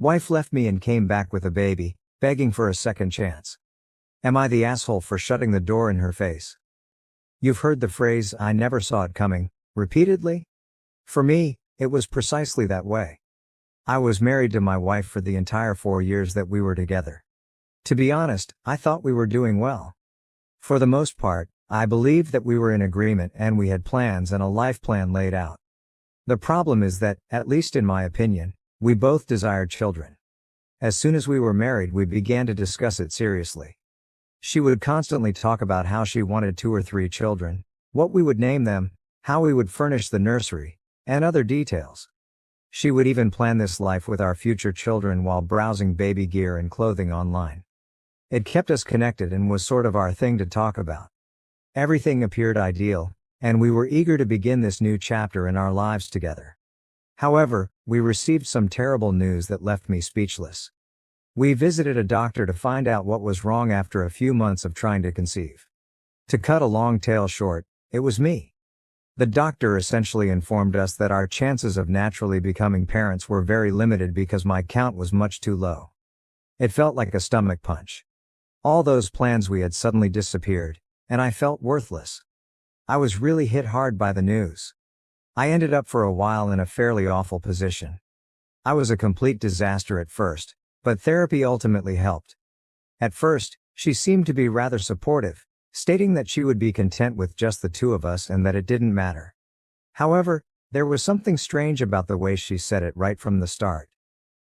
Wife left me and came back with a baby, begging for a second chance. Am I the asshole for shutting the door in her face? You've heard the phrase, "I never saw it coming," repeatedly? For me, it was precisely that way. I was married to my wife for the entire 4 years that we were together. To be honest, I thought we were doing well. For the most part, I believed that we were in agreement and we had plans and a life plan laid out. The problem is that, at least in my opinion, we both desired children. As soon as we were married, we began to discuss it seriously. She would constantly talk about how she wanted 2 or 3 children, what we would name them, how we would furnish the nursery, and other details. She would even plan this life with our future children while browsing baby gear and clothing online. It kept us connected and was sort of our thing to talk about. Everything appeared ideal, and we were eager to begin this new chapter in our lives together. However, we received some terrible news that left me speechless. We visited a doctor to find out what was wrong after a few months of trying to conceive. To cut a long tale short, it was me. The doctor essentially informed us that our chances of naturally becoming parents were very limited because my count was much too low. It felt like a stomach punch. All those plans we had suddenly disappeared, and I felt worthless. I was really hit hard by the news. I ended up for a while in a fairly awful position. I was a complete disaster at first, but therapy ultimately helped. At first, she seemed to be rather supportive, stating that she would be content with just the 2 of us and that it didn't matter. However, there was something strange about the way she said it right from the start.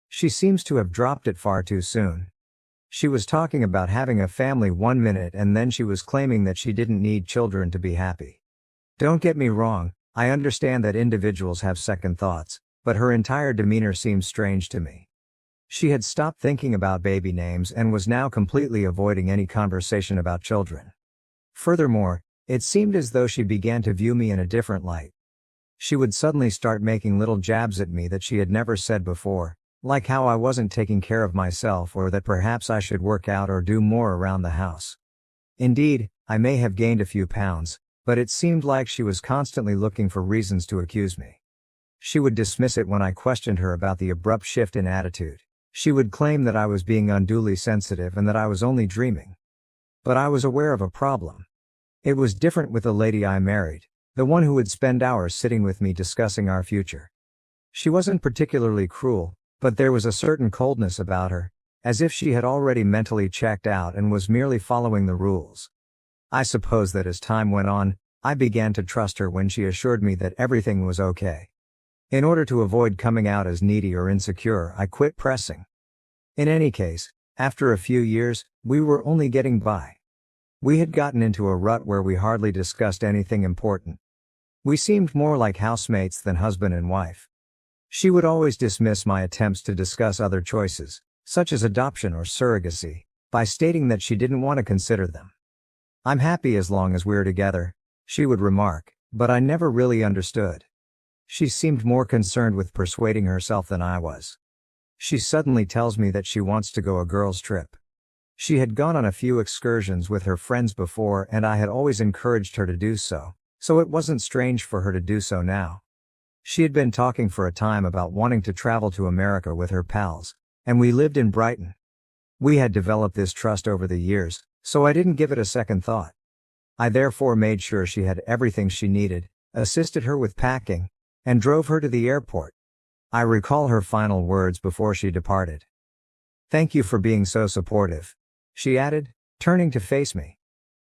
She seems to have dropped it far too soon. She was talking about having a family one minute and then she was claiming that she didn't need children to be happy. Don't get me wrong, I understand that individuals have second thoughts, but her entire demeanor seemed strange to me. She had stopped thinking about baby names and was now completely avoiding any conversation about children. Furthermore, it seemed as though she began to view me in a different light. She would suddenly start making little jabs at me that she had never said before, like how I wasn't taking care of myself or that perhaps I should work out or do more around the house. Indeed, I may have gained a few pounds, but it seemed like she was constantly looking for reasons to accuse me. She would dismiss it when I questioned her about the abrupt shift in attitude. She would claim that I was being unduly sensitive and that I was only dreaming. But I was aware of a problem. It was different with the lady I married, the one who would spend hours sitting with me discussing our future. She wasn't particularly cruel, but there was a certain coldness about her, as if she had already mentally checked out and was merely following the rules. I suppose that as time went on, I began to trust her when she assured me that everything was okay. In order to avoid coming out as needy or insecure, I quit pressing. In any case, after a few years, we were only getting by. We had gotten into a rut where we hardly discussed anything important. We seemed more like housemates than husband and wife. She would always dismiss my attempts to discuss other choices, such as adoption or surrogacy, by stating that she didn't want to consider them. "I'm happy as long as we're together," she would remark, but I never really understood. She seemed more concerned with persuading herself than I was. She suddenly tells me that she wants to go a girls' trip. She had gone on a few excursions with her friends before and I had always encouraged her to do so, so it wasn't strange for her to do so now. She had been talking for a time about wanting to travel to America with her pals, and we lived in Brighton. We had developed this trust over the years, so I didn't give it a second thought. I therefore made sure she had everything she needed, assisted her with packing, and drove her to the airport. I recall her final words before she departed. "Thank you for being so supportive," she added, turning to face me.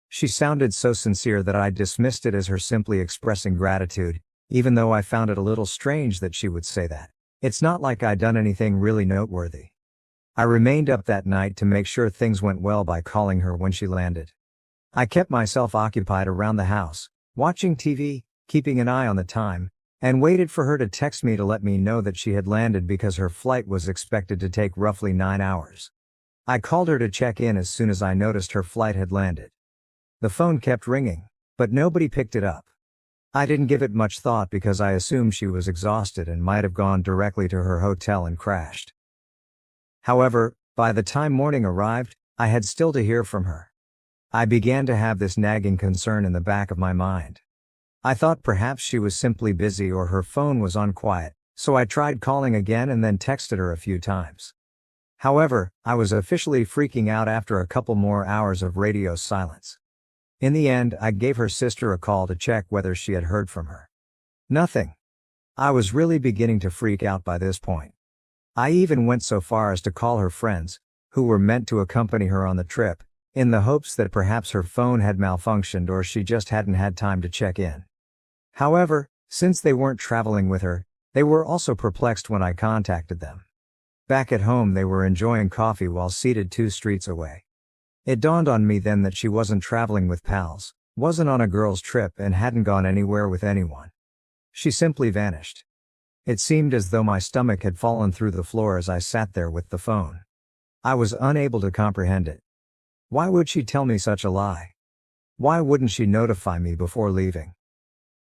She sounded so sincere that I dismissed it as her simply expressing gratitude, even though I found it a little strange that she would say that. It's not like I'd done anything really noteworthy. I remained up that night to make sure things went well by calling her when she landed. I kept myself occupied around the house, watching TV, keeping an eye on the time, and waited for her to text me to let me know that she had landed because her flight was expected to take roughly 9 hours. I called her to check in as soon as I noticed her flight had landed. The phone kept ringing, but nobody picked it up. I didn't give it much thought because I assumed she was exhausted and might have gone directly to her hotel and crashed. However, by the time morning arrived, I had still to hear from her. I began to have this nagging concern in the back of my mind. I thought perhaps she was simply busy or her phone was on quiet, So I tried calling again and then texted her a few times. However, I was officially freaking out after a couple more hours of radio silence. In the end, I gave her sister a call to check whether she had heard from her. Nothing. I was really beginning to freak out by this point. I even went so far as to call her friends, who were meant to accompany her on the trip, in the hopes that perhaps her phone had malfunctioned or she just hadn't had time to check in. However, since they weren't traveling with her, they were also perplexed when I contacted them. Back at home, they were enjoying coffee while seated 2 streets away. It dawned on me then that she wasn't traveling with pals, wasn't on a girls' trip, and hadn't gone anywhere with anyone. She simply vanished. It seemed as though my stomach had fallen through the floor as I sat there with the phone. I was unable to comprehend it. Why would she tell me such a lie? Why wouldn't she notify me before leaving?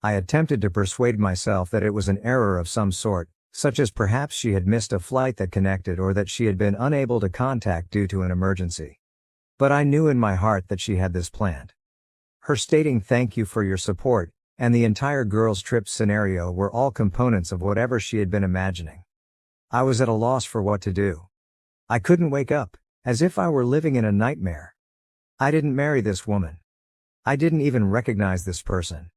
I attempted to persuade myself that it was an error of some sort, such as perhaps she had missed a flight that connected or that she had been unable to contact due to an emergency. But I knew in my heart that she had this planned. Her stating "thank you for your support" and the entire girls' trip scenario were all components of whatever she had been imagining. I was at a loss for what to do. I couldn't wake up, as if I were living in a nightmare. I didn't marry this woman. I didn't even recognize this person.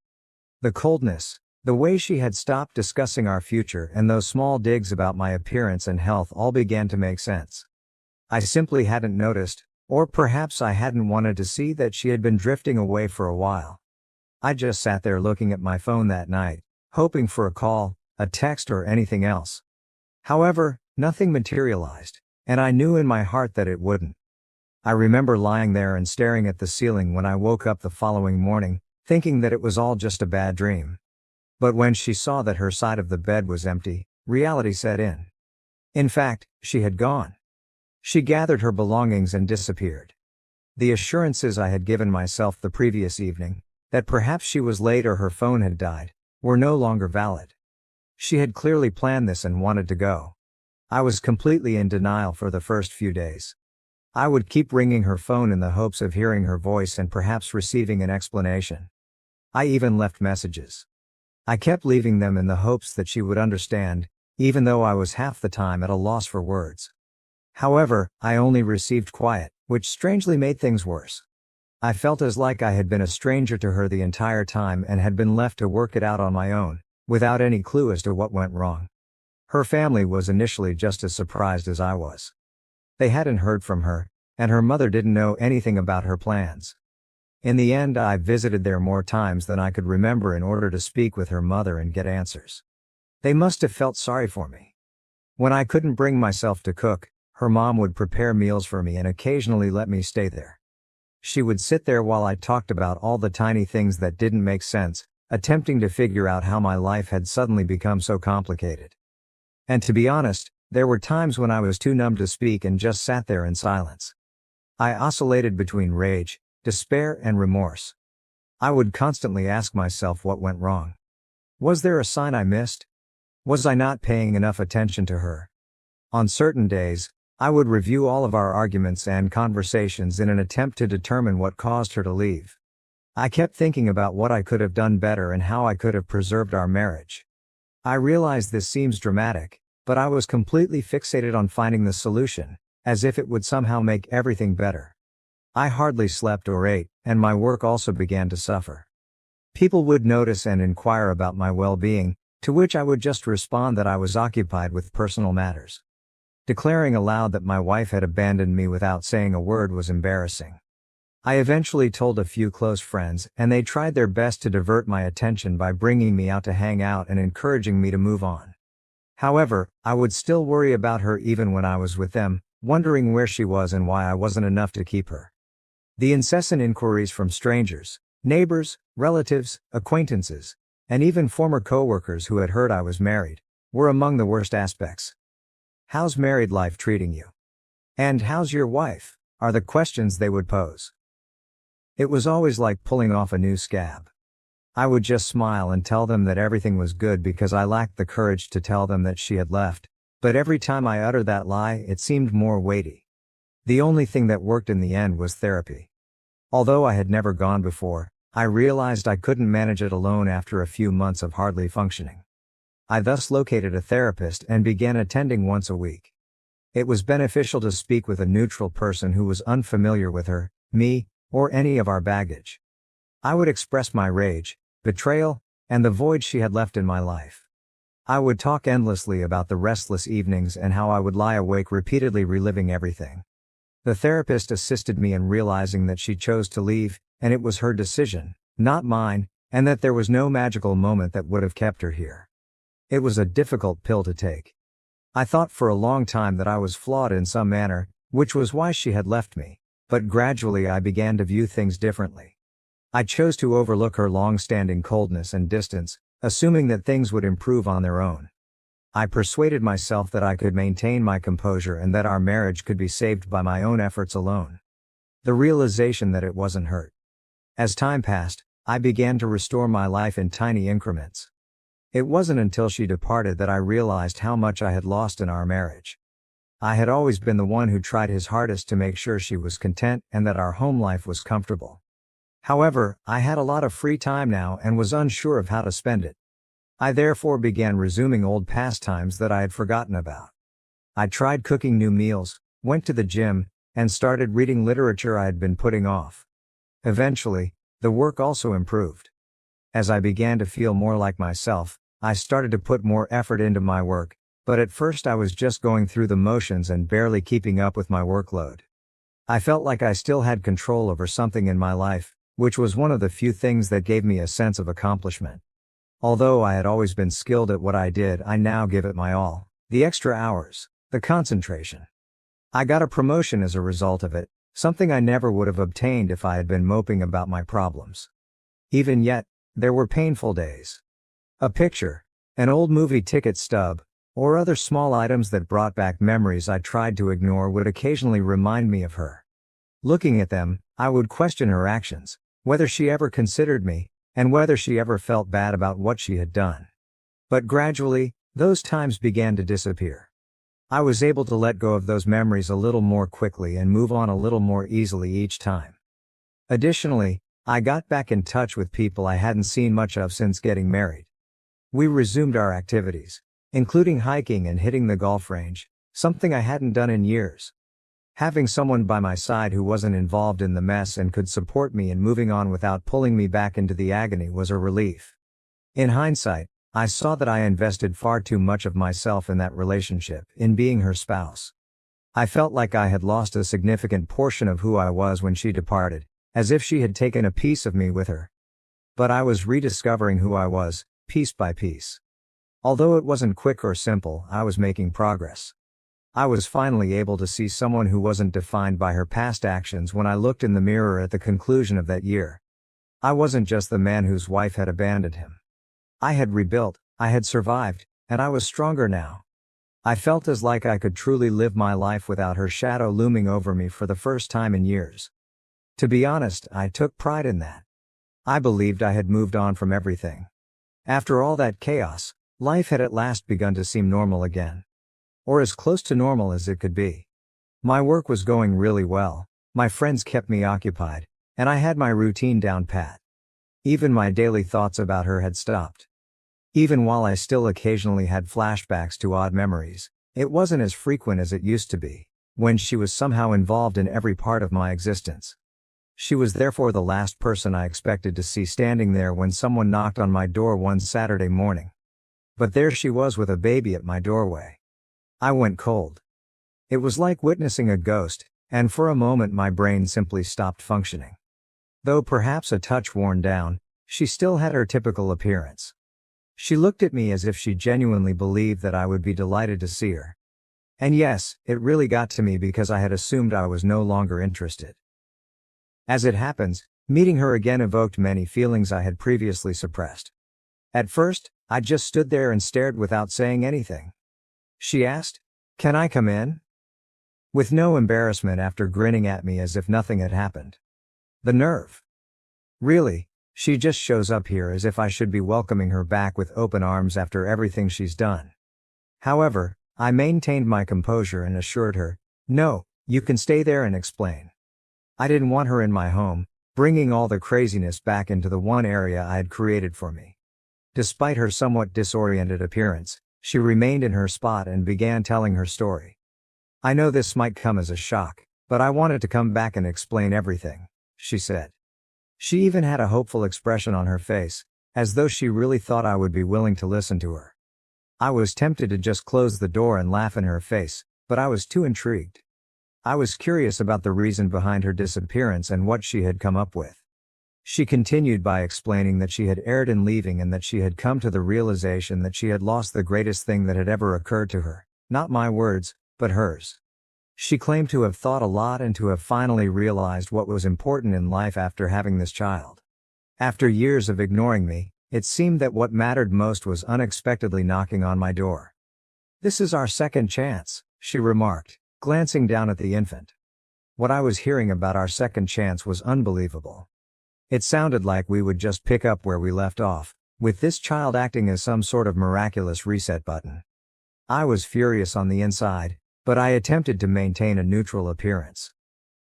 The coldness, the way she had stopped discussing our future, and those small digs about my appearance and health all began to make sense. I simply hadn't noticed, or perhaps I hadn't wanted to see, that she had been drifting away for a while. I just sat there looking at my phone that night, hoping for a call, a text, or anything else. However, nothing materialized, and I knew in my heart that it wouldn't. I remember lying there and staring at the ceiling when I woke up the following morning, thinking that it was all just a bad dream. But when she saw that her side of the bed was empty, reality set in. In fact, she had gone. She gathered her belongings and disappeared. The assurances I had given myself the previous evening, that perhaps she was late or her phone had died, were no longer valid. She had clearly planned this and wanted to go. I was completely in denial for the first few days. I would keep ringing her phone in the hopes of hearing her voice and perhaps receiving an explanation. I even left messages. I kept leaving them in the hopes that she would understand, even though I was half the time at a loss for words. However, I only received quiet, which strangely made things worse. I felt as like I had been a stranger to her the entire time and had been left to work it out on my own, without any clue as to what went wrong. Her family was initially just as surprised as I was. They hadn't heard from her, and her mother didn't know anything about her plans. In the end, I visited there more times than I could remember in order to speak with her mother and get answers. They must have felt sorry for me. When I couldn't bring myself to cook, her mom would prepare meals for me and occasionally let me stay there. She would sit there while I talked about all the tiny things that didn't make sense, attempting to figure out how my life had suddenly become so complicated. And to be honest, there were times when I was too numb to speak and just sat there in silence. I oscillated between rage, despair, and remorse. I would constantly ask myself what went wrong. Was there a sign I missed? Was I not paying enough attention to her? On certain days, I would review all of our arguments and conversations in an attempt to determine what caused her to leave. I kept thinking about what I could have done better and how I could have preserved our marriage. I realize this seems dramatic, but I was completely fixated on finding the solution, as if it would somehow make everything better. I hardly slept or ate, and my work also began to suffer. People would notice and inquire about my well-being, to which I would just respond that I was occupied with personal matters. Declaring aloud that my wife had abandoned me without saying a word was embarrassing. I eventually told a few close friends, and they tried their best to divert my attention by bringing me out to hang out and encouraging me to move on. However, I would still worry about her even when I was with them, wondering where she was and why I wasn't enough to keep her. The incessant inquiries from strangers, neighbors, relatives, acquaintances, and even former coworkers who had heard I was married, were among the worst aspects. "How's married life treating you?" And "How's your wife?" are the questions they would pose. It was always like pulling off a new scab. I would just smile and tell them that everything was good because I lacked the courage to tell them that she had left, but every time I uttered that lie, it seemed more weighty. The only thing that worked in the end was therapy. Although I had never gone before, I realized I couldn't manage it alone after a few months of hardly functioning. I thus located a therapist and began attending once a week. It was beneficial to speak with a neutral person who was unfamiliar with her, me, or any of our baggage. I would express my rage, betrayal, and the void she had left in my life. I would talk endlessly about the restless evenings and how I would lie awake repeatedly reliving everything. The therapist assisted me in realizing that she chose to leave, and it was her decision, not mine, and that there was no magical moment that would have kept her here. It was a difficult pill to take. I thought for a long time that I was flawed in some manner, which was why she had left me, but gradually I began to view things differently. I chose to overlook her long-standing coldness and distance, assuming that things would improve on their own. I persuaded myself that I could maintain my composure and that our marriage could be saved by my own efforts alone. The realization that it wasn't hurt. As time passed, I began to restore my life in tiny increments. It wasn't until she departed that I realized how much I had lost in our marriage. I had always been the one who tried his hardest to make sure she was content and that our home life was comfortable. However, I had a lot of free time now and was unsure of how to spend it. I therefore began resuming old pastimes that I had forgotten about. I tried cooking new meals, went to the gym, and started reading literature I had been putting off. Eventually, the work also improved. As I began to feel more like myself, I started to put more effort into my work, but at first I was just going through the motions and barely keeping up with my workload. I felt like I still had control over something in my life, which was one of the few things that gave me a sense of accomplishment. Although I had always been skilled at what I did, I now give it my all. The extra hours, the concentration. I got a promotion as a result of it, something I never would have obtained if I had been moping about my problems. Even yet, there were painful days. A picture, an old movie ticket stub, or other small items that brought back memories I tried to ignore would occasionally remind me of her. Looking at them, I would question her actions, whether she ever considered me, and whether she ever felt bad about what she had done. But gradually, those times began to disappear. I was able to let go of those memories a little more quickly and move on a little more easily each time. Additionally, I got back in touch with people I hadn't seen much of since getting married. We resumed our activities, including hiking and hitting the golf range, something I hadn't done in years. Having someone by my side who wasn't involved in the mess and could support me in moving on without pulling me back into the agony was a relief. In hindsight, I saw that I invested far too much of myself in that relationship, in being her spouse. I felt like I had lost a significant portion of who I was when she departed, as if she had taken a piece of me with her. But I was rediscovering who I was, piece by piece. Although it wasn't quick or simple, I was making progress. I was finally able to see someone who wasn't defined by her past actions when I looked in the mirror at the conclusion of that year. I wasn't just the man whose wife had abandoned him. I had rebuilt, I had survived, and I was stronger now. I felt as like I could truly live my life without her shadow looming over me for the first time in years. To be honest, I took pride in that. I believed I had moved on from everything. After all that chaos, life had at last begun to seem normal again. Or as close to normal as it could be. My work was going really well, my friends kept me occupied, and I had my routine down pat. Even my daily thoughts about her had stopped. Even while I still occasionally had flashbacks to odd memories, it wasn't as frequent as it used to be, when she was somehow involved in every part of my existence. She was therefore the last person I expected to see standing there when someone knocked on my door one Saturday morning. But there she was with a baby at my doorway. I went cold. It was like witnessing a ghost, and for a moment my brain simply stopped functioning. Though perhaps a touch worn down, she still had her typical appearance. She looked at me as if she genuinely believed that I would be delighted to see her. And yes, it really got to me because I had assumed I was no longer interested. As it happens, meeting her again evoked many feelings I had previously suppressed. At first, I just stood there and stared without saying anything. She asked, "Can I come in?" With no embarrassment after grinning at me as if nothing had happened. The nerve. Really, she just shows up here as if I should be welcoming her back with open arms after everything she's done. However, I maintained my composure and assured her, "No, you can stay there and explain." I didn't want her in my home, bringing all the craziness back into the one area I had created for me. Despite her somewhat disoriented appearance, she remained in her spot and began telling her story. "I know this might come as a shock, but I wanted to come back and explain everything," she said. She even had a hopeful expression on her face, as though she really thought I would be willing to listen to her. I was tempted to just close the door and laugh in her face, but I was too intrigued. I was curious about the reason behind her disappearance and what she had come up with. She continued by explaining that she had erred in leaving and that she had come to the realization that she had lost the greatest thing that had ever occurred to her, not my words, but hers. She claimed to have thought a lot and to have finally realized what was important in life after having this child. After years of ignoring me, it seemed that what mattered most was unexpectedly knocking on my door. "This is our second chance," she remarked, glancing down at the infant. What I was hearing about our second chance was unbelievable. It sounded like we would just pick up where we left off, with this child acting as some sort of miraculous reset button. I was furious on the inside, but I attempted to maintain a neutral appearance.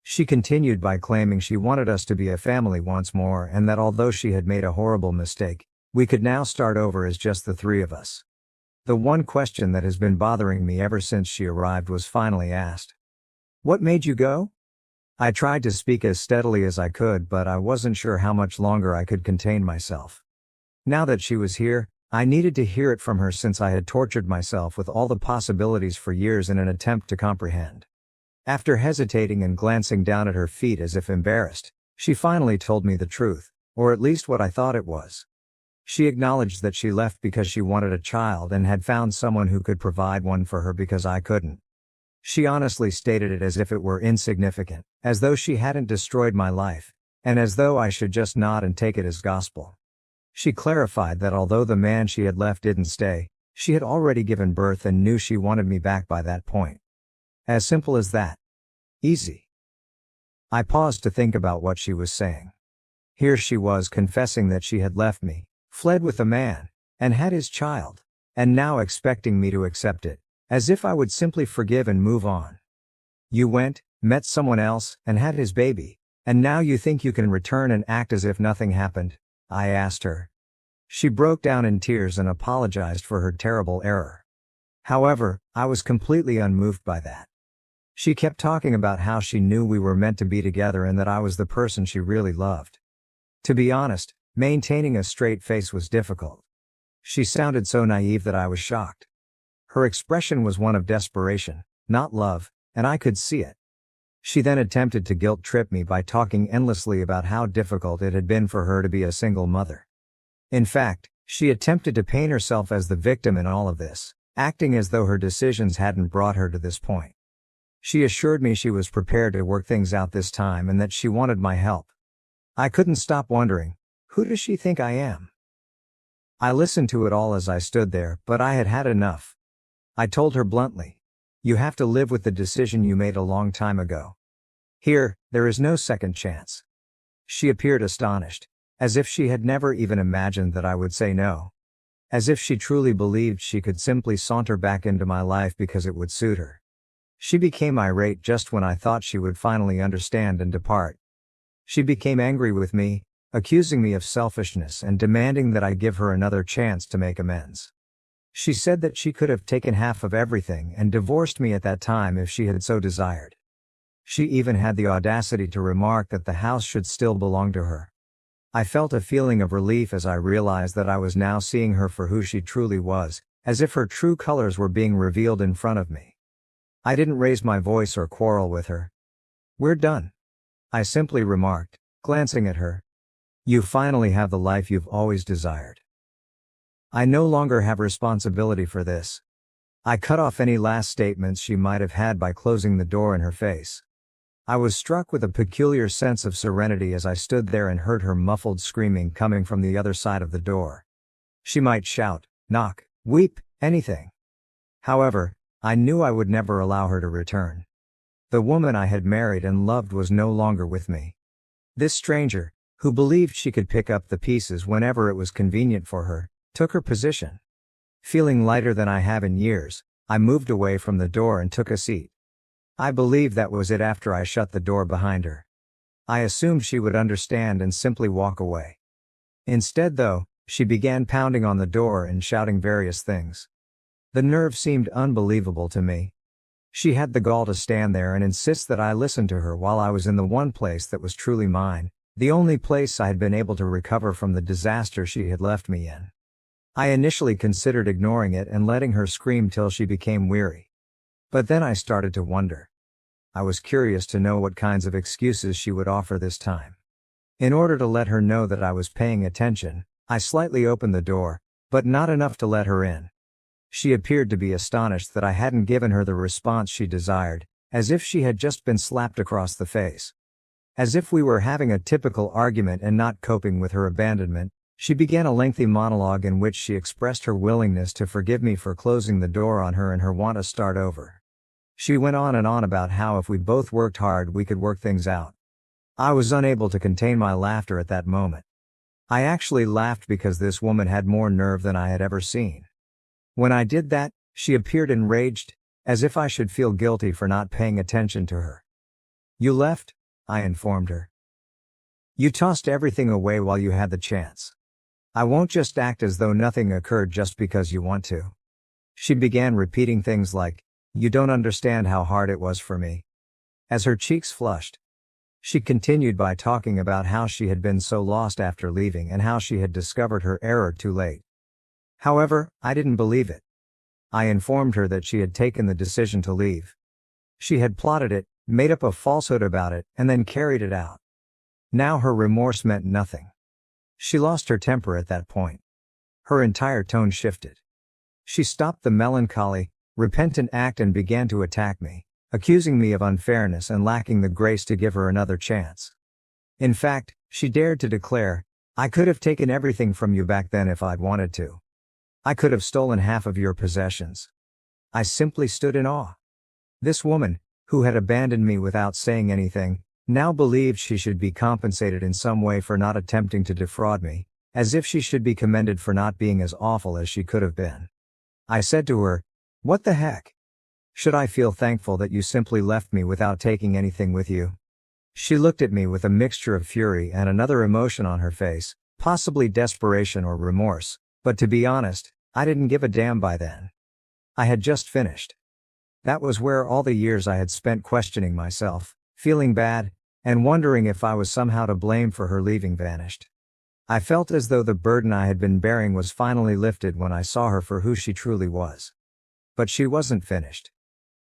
She continued by claiming she wanted us to be a family once more and that although she had made a horrible mistake, we could now start over as just the three of us. The one question that has been bothering me ever since she arrived was finally asked. "What made you go?" I tried to speak as steadily as I could, but I wasn't sure how much longer I could contain myself. Now that she was here, I needed to hear it from her since I had tortured myself with all the possibilities for years in an attempt to comprehend. After hesitating and glancing down at her feet as if embarrassed, she finally told me the truth, or at least what I thought it was. She acknowledged that she left because she wanted a child and had found someone who could provide one for her because I couldn't. She honestly stated it as if it were insignificant, as though she hadn't destroyed my life, and as though I should just nod and take it as gospel. She clarified that although the man she had left didn't stay, she had already given birth and knew she wanted me back by that point. As simple as that. Easy. I paused to think about what she was saying. Here she was confessing that she had left me, fled with a man, and had his child, and now expecting me to accept it, as if I would simply forgive and move on. "You went, met someone else, and had his baby, and now you think you can return and act as if nothing happened?" I asked her. She broke down in tears and apologized for her terrible error. However, I was completely unmoved by that. She kept talking about how she knew we were meant to be together and that I was the person she really loved. To be honest, maintaining a straight face was difficult. She sounded so naive that I was shocked. Her expression was one of desperation, not love, and I could see it. She then attempted to guilt-trip me by talking endlessly about how difficult it had been for her to be a single mother. In fact, she attempted to paint herself as the victim in all of this, acting as though her decisions hadn't brought her to this point. She assured me she was prepared to work things out this time and that she wanted my help. I couldn't stop wondering, who does she think I am? I listened to it all as I stood there, but I had had enough. I told her bluntly, "You have to live with the decision you made a long time ago. Here, there is no second chance." She appeared astonished, as if she had never even imagined that I would say no. As if she truly believed she could simply saunter back into my life because it would suit her. She became irate just when I thought she would finally understand and depart. She became angry with me, accusing me of selfishness and demanding that I give her another chance to make amends. She said that she could have taken half of everything and divorced me at that time if she had so desired. She even had the audacity to remark that the house should still belong to her. I felt a feeling of relief as I realized that I was now seeing her for who she truly was, as if her true colors were being revealed in front of me. I didn't raise my voice or quarrel with her. "We're done," I simply remarked, glancing at her. "You finally have the life you've always desired. I no longer have responsibility for this." I cut off any last statements she might have had by closing the door in her face. I was struck with a peculiar sense of serenity as I stood there and heard her muffled screaming coming from the other side of the door. She might shout, knock, weep, anything. However, I knew I would never allow her to return. The woman I had married and loved was no longer with me. This stranger, who believed she could pick up the pieces whenever it was convenient for her, took her position. Feeling lighter than I have in years, I moved away from the door and took a seat. I believed that was it after I shut the door behind her. I assumed she would understand and simply walk away. Instead though, She began pounding on the door and shouting various things. The nerve seemed unbelievable to me. She had the gall to stand there and insist that I listen to her while I was in the one place that was truly mine, the only place I had been able to recover from the disaster she had left me in. I initially considered ignoring it and letting her scream till she became weary. But then I started to wonder. I was curious to know what kinds of excuses she would offer this time. In order to let her know that I was paying attention, I slightly opened the door, but not enough to let her in. She appeared to be astonished that I hadn't given her the response she desired, as if she had just been slapped across the face. As if we were having a typical argument and not coping with her abandonment, she began a lengthy monologue in which she expressed her willingness to forgive me for closing the door on her and her want to start over. She went on and on about how if we both worked hard we could work things out. I was unable to contain my laughter at that moment. I actually laughed because this woman had more nerve than I had ever seen. When I did that, she appeared enraged, as if I should feel guilty for not paying attention to her. "You left," I informed her. "You tossed everything away while you had the chance. I won't just act as though nothing occurred just because you want to." She began repeating things like, "You don't understand how hard it was for me." As her cheeks flushed, she continued by talking about how she had been so lost after leaving and how she had discovered her error too late. However, I didn't believe it. I informed her that she had taken the decision to leave. She had plotted it, made up a falsehood about it, and then carried it out. Now her remorse meant nothing. She lost her temper at that point. Her entire tone shifted. She stopped the melancholy, repentant act and began to attack me, accusing me of unfairness and lacking the grace to give her another chance. In fact, she dared to declare, "I could have taken everything from you back then if I'd wanted to. I could have stolen half of your possessions." I simply stood in awe. This woman, who had abandoned me without saying anything, now believed she should be compensated in some way for not attempting to defraud me, as if she should be commended for not being as awful as she could have been. I said to her, "What the heck? Should I feel thankful that you simply left me without taking anything with you?" She looked at me with a mixture of fury and another emotion on her face, possibly desperation or remorse, but to be honest, I didn't give a damn by then. I had just finished. That was where all the years I had spent questioning myself, feeling bad, and wondering if I was somehow to blame for her leaving vanished. I felt as though the burden I had been bearing was finally lifted when I saw her for who she truly was. But she wasn't finished.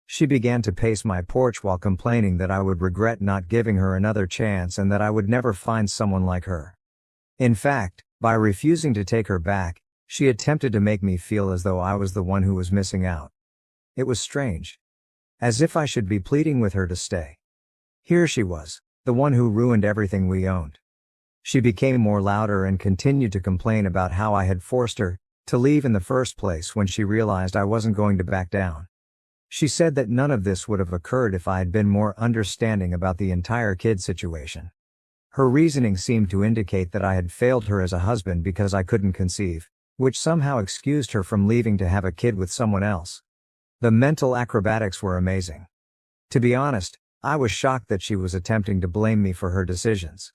She began to pace my porch while complaining that I would regret not giving her another chance and that I would never find someone like her. In fact, by refusing to take her back, she attempted to make me feel as though I was the one who was missing out. It was strange. As if I should be pleading with her to stay. Here she was, the one who ruined everything we owned. She became more louder and continued to complain about how I had forced her to leave in the first place when she realized I wasn't going to back down. She said that none of this would have occurred if I had been more understanding about the entire kid situation. Her reasoning seemed to indicate that I had failed her as a husband because I couldn't conceive, which somehow excused her from leaving to have a kid with someone else. The mental acrobatics were amazing. To be honest, I was shocked that she was attempting to blame me for her decisions.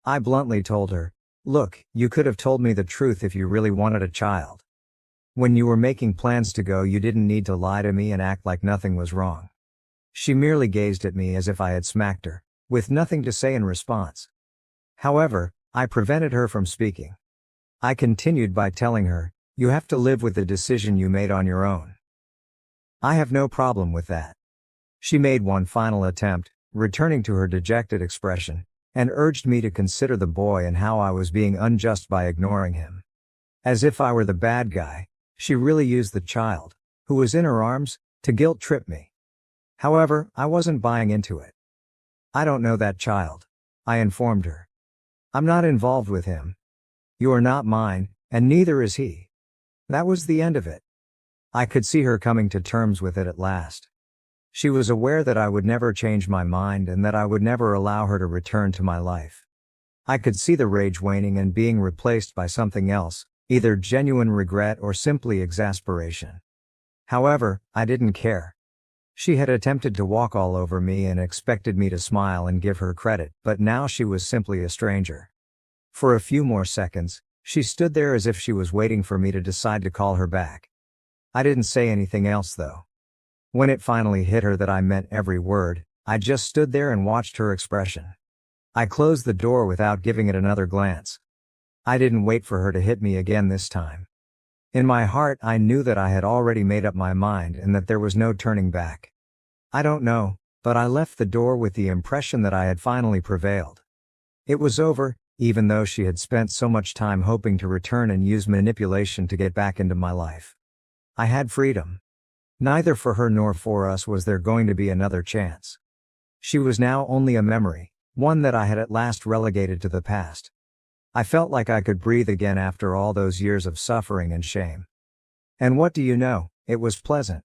I bluntly told her, "Look, you could have told me the truth if you really wanted a child. When you were making plans to go, you didn't need to lie to me and act like nothing was wrong." She merely gazed at me as if I had smacked her, with nothing to say in response. However, I prevented her from speaking. I continued by telling her, "You have to live with the decision you made on your own. I have no problem with that." She made one final attempt, returning to her dejected expression, and urged me to consider the boy and how I was being unjust by ignoring him. As if I were the bad guy, she really used the child, who was in her arms, to guilt-trip me. However, I wasn't buying into it. "I don't know that child," I informed her. "I'm not involved with him. You are not mine, and neither is he." That was the end of it. I could see her coming to terms with it at last. She was aware that I would never change my mind and that I would never allow her to return to my life. I could see the rage waning and being replaced by something else, either genuine regret or simply exasperation. However, I didn't care. She had attempted to walk all over me and expected me to smile and give her credit, but now she was simply a stranger. For a few more seconds, She stood there as if she was waiting for me to decide to call her back. I didn't say anything else though. When it finally hit her that I meant every word, I just stood there and watched her expression. I closed the door without giving it another glance. I didn't wait for her to hit me again this time. In my heart, I knew that I had already made up my mind and that there was no turning back. I don't know, but I left the door with the impression that I had finally prevailed. It was over, even though she had spent so much time hoping to return and use manipulation to get back into my life. I had freedom. Neither for her nor for us was there going to be another chance. She was now only a memory, one that I had at last relegated to the past. I felt like I could breathe again after all those years of suffering and shame. And what do you know, it was pleasant.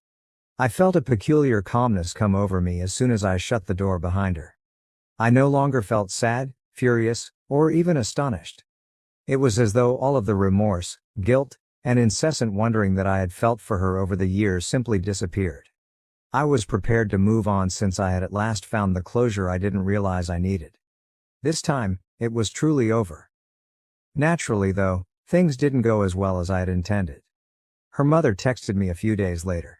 I felt a peculiar calmness come over me as soon as I shut the door behind her. I no longer felt sad, furious, or even astonished. It was as though all of the remorse, guilt, and incessant wondering that I had felt for her over the years simply disappeared. I was prepared to move on since I had at last found the closure I didn't realize I needed. This time, it was truly over. Naturally though, things didn't go as well as I had intended. Her mother texted me a few days later.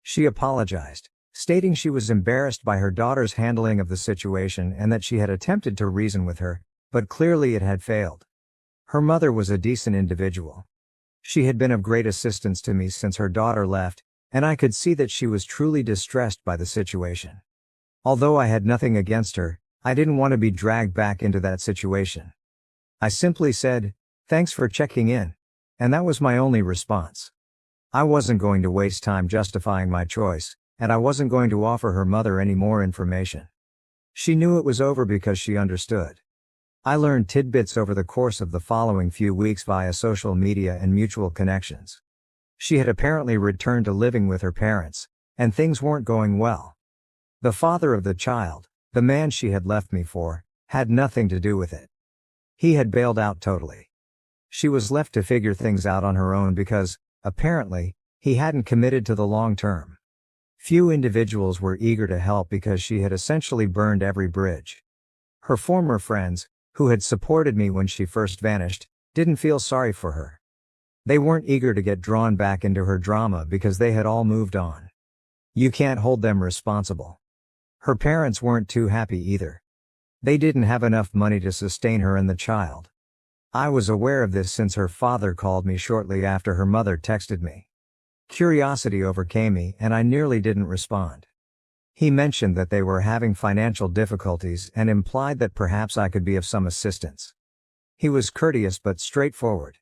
She apologized, stating she was embarrassed by her daughter's handling of the situation and that she had attempted to reason with her, but clearly it had failed. Her mother was a decent individual. She had been of great assistance to me since her daughter left, and I could see that she was truly distressed by the situation. Although I had nothing against her, I didn't want to be dragged back into that situation. I simply said, "Thanks for checking in," and that was my only response. I wasn't going to waste time justifying my choice, and I wasn't going to offer her mother any more information. She knew it was over because she understood. I learned tidbits over the course of the following few weeks via social media and mutual connections. She had apparently returned to living with her parents, and things weren't going well. The father of the child, the man she had left me for, had nothing to do with it. He had bailed out totally. She was left to figure things out on her own because, apparently, he hadn't committed to the long term. Few individuals were eager to help because she had essentially burned every bridge. Her former friends, who had supported me when she first vanished, didn't feel sorry for her. They weren't eager to get drawn back into her drama because they had all moved on. You can't hold them responsible. Her parents weren't too happy either. They didn't have enough money to sustain her and the child. I was aware of this since her father called me shortly after her mother texted me. Curiosity overcame me and I nearly didn't respond. He mentioned that they were having financial difficulties and implied that perhaps I could be of some assistance. He was courteous but straightforward.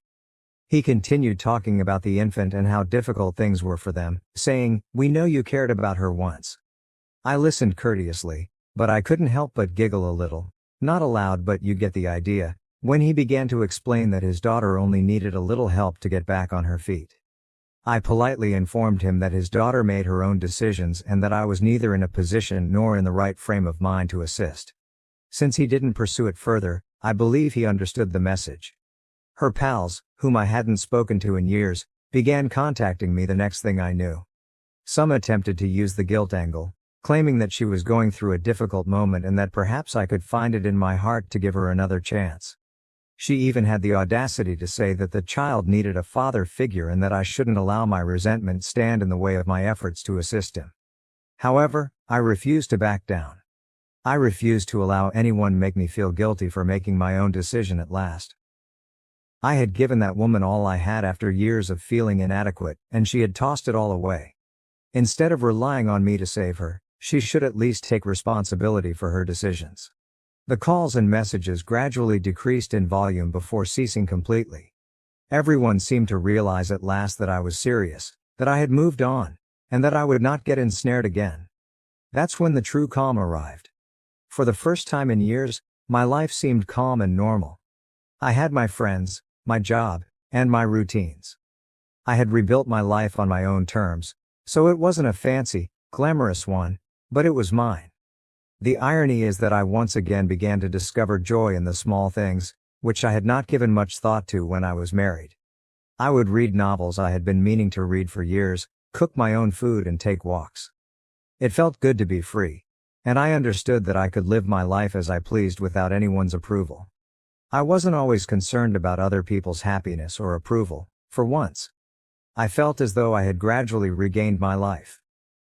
He continued talking about the infant and how difficult things were for them, saying, "We know you cared about her once." I listened courteously, but I couldn't help but giggle a little, not aloud but you get the idea, when he began to explain that his daughter only needed a little help to get back on her feet. I politely informed him that his daughter made her own decisions and that I was neither in a position nor in the right frame of mind to assist. Since he didn't pursue it further, I believe he understood the message. Her pals, whom I hadn't spoken to in years, began contacting me the next thing I knew. Some attempted to use the guilt angle, claiming that she was going through a difficult moment and that perhaps I could find it in my heart to give her another chance. She even had the audacity to say that the child needed a father figure and that I shouldn't allow my resentment stand in the way of my efforts to assist him. However, I refused to back down. I refused to allow anyone make me feel guilty for making my own decision at last. I had given that woman all I had after years of feeling inadequate, and she had tossed it all away. Instead of relying on me to save her, she should at least take responsibility for her decisions. The calls and messages gradually decreased in volume before ceasing completely. Everyone seemed to realize at last that I was serious, that I had moved on, and that I would not get ensnared again. That's when the true calm arrived. For the first time in years, my life seemed calm and normal. I had my friends, my job, and my routines. I had rebuilt my life on my own terms, so it wasn't a fancy, glamorous one, but it was mine. The irony is that I once again began to discover joy in the small things, which I had not given much thought to when I was married. I would read novels I had been meaning to read for years, cook my own food and take walks. It felt good to be free, and I understood that I could live my life as I pleased without anyone's approval. I wasn't always concerned about other people's happiness or approval, for once. I felt as though I had gradually regained my life.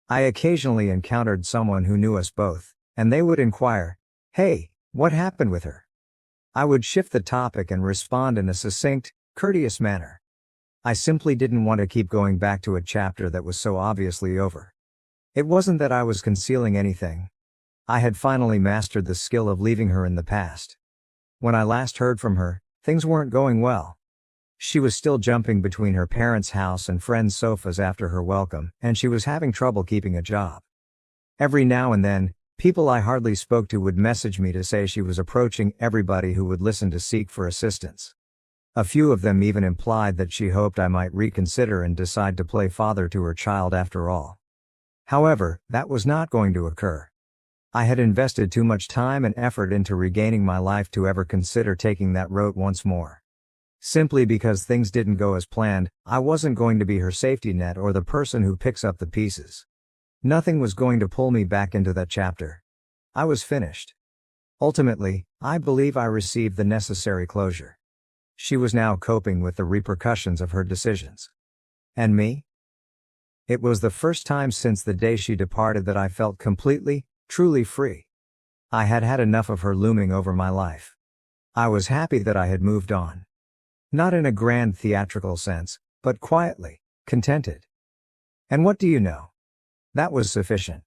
I occasionally encountered someone who knew us both, and they would inquire, "Hey, what happened with her?" I would shift the topic and respond in a succinct, courteous manner. I simply didn't want to keep going back to a chapter that was so obviously over. It wasn't that I was concealing anything. I had finally mastered the skill of leaving her in the past. When I last heard from her, things weren't going well. She was still jumping between her parents' house and friends' sofas after her welcome, and she was having trouble keeping a job. Every now and then, people I hardly spoke to would message me to say she was approaching everybody who would listen to seek for assistance. A few of them even implied that she hoped I might reconsider and decide to play father to her child after all. However, that was not going to occur. I had invested too much time and effort into regaining my life to ever consider taking that road once more. Simply because things didn't go as planned, I wasn't going to be her safety net or the person who picks up the pieces. Nothing was going to pull me back into that chapter. I was finished. Ultimately, I believe I received the necessary closure. She was now coping with the repercussions of her decisions. And me? It was the first time since the day she departed that I felt completely, truly free. I had had enough of her looming over my life. I was happy that I had moved on. Not in a grand theatrical sense, but quietly, contented. And what do you know? That was sufficient.